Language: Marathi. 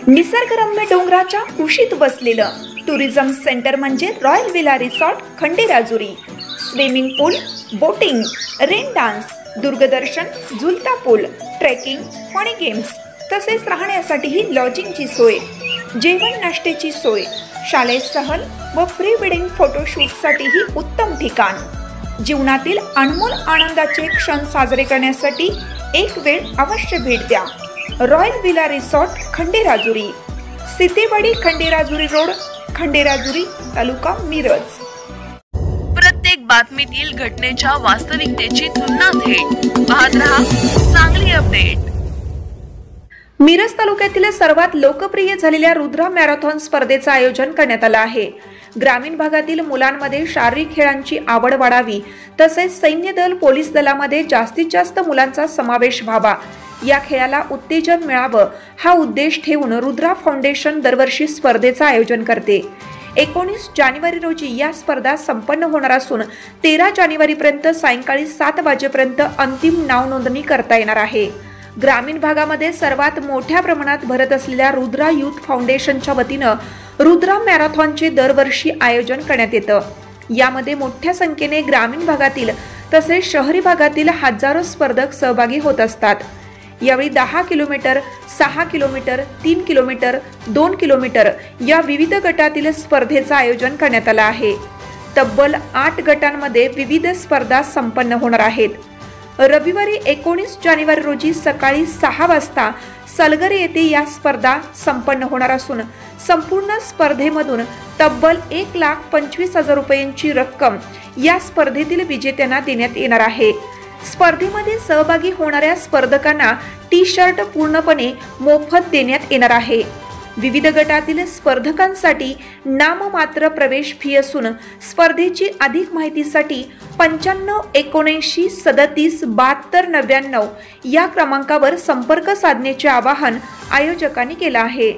निसर्गरम्य डोंगराच्या कुशीत बसलेलं टुरिझम सेंटर म्हणजे royal villa resort Khanderajuri. Swimming pool, boating, rain dance, दूरदर्शन, झुलता पूल, ट्रेकिंग, फनी गेम्स तसेच राहण्यासाठीही लॉजिंगची सोय, जेवण नाश्त्याची सोय, शालेय सहल व प्री वेडिंग फोटोशूटसाठीही उत्तम ठिकाण। जीवनातील अनमोल आनंदाचे क्षण साजरे करण्यासाठी एक वेळ अवश्य भेट द्या। Royal villa resort Khanderajuri, Sitewadi Khanderajuri road, Khanderajuri, तालुका मिरज। प्रत्येक बातमीतील घटनेच्या वास्तविकतेची तुलना थेट पाहत रहा चांगली अपडेट। मिरज तालुक्यातील सर्वात लोकप्रिय झालेल्या रुद्रा मॅरेथॉन स्पर्धेचे आयोजन करण्यात आले आहे। ग्रामीण भागातील मुलांमध्ये शारीरिक खेळांची आवड वाढावी तसेच सैन्य दल, पोलीस दलामध्ये जास्तीत जास्त मुलांचा समावेश व्हावा, या खेळाला उत्तेजन मिळावं हा उद्देश ठेवून रुद्रा फाउंडेशन दरवर्षी स्पर्धेचे आयोजन करते। 19 जानेवारी रोजी या स्पर्धा संपन्न होणार असून 13 जानेवारीपर्यंत सायंकाळी 7 वाजेपर्यंत अंतिम नाव नोंदणी करता येणार आहे। ग्रामीण भागामध्ये सर्वात मोठ्या प्रमाणात भरत असलेल्या रुद्रा युथ फाउंडेशनच्या वतीनं रुद्रा मॅरेथॉनचे दरवर्षी आयोजन करण्यात येतं। यामध्ये मोठ्या संख्येने ग्रामीण भागातील तसेच शहरी भागातील हजारो स्पर्धक सहभागी होत असतात। यावेळी 10 किलोमीटर, 6 किलोमीटर, 3 किलोमीटर, 2 किलोमीटर या विविध गटातील स्पर्धेचे आयोजन करण्यात आले आहे। तब्बल 8 गटांमध्ये विविध स्पर्धा संपन्न होणार आहेत। रविवारी 19 जानेवारी रोजी सकाळी 6 वाजता सलगर येथे या स्पर्धा संपन्न होणार असून संपूर्ण स्पर्धेमधून तब्बल 1,25,000 रुपयांची रक्कम या स्पर्धेतील विजेत्यांना देण्यात येणार आहे। स्पर्धेमध्ये सहभागी होणाऱ्या स्पर्धकांना टी शर्ट पूर्णपणे मोफत देण्यात येणार आहे। विविध गटातील स्पर्धकांसाठी नाममात्र प्रवेश फी असून स्पर्धेची अधिक माहितीसाठी 95 79 37 72 99 या क्रमांकावर संपर्क साधण्याचे आवाहन आयोजकांनी केले आहे।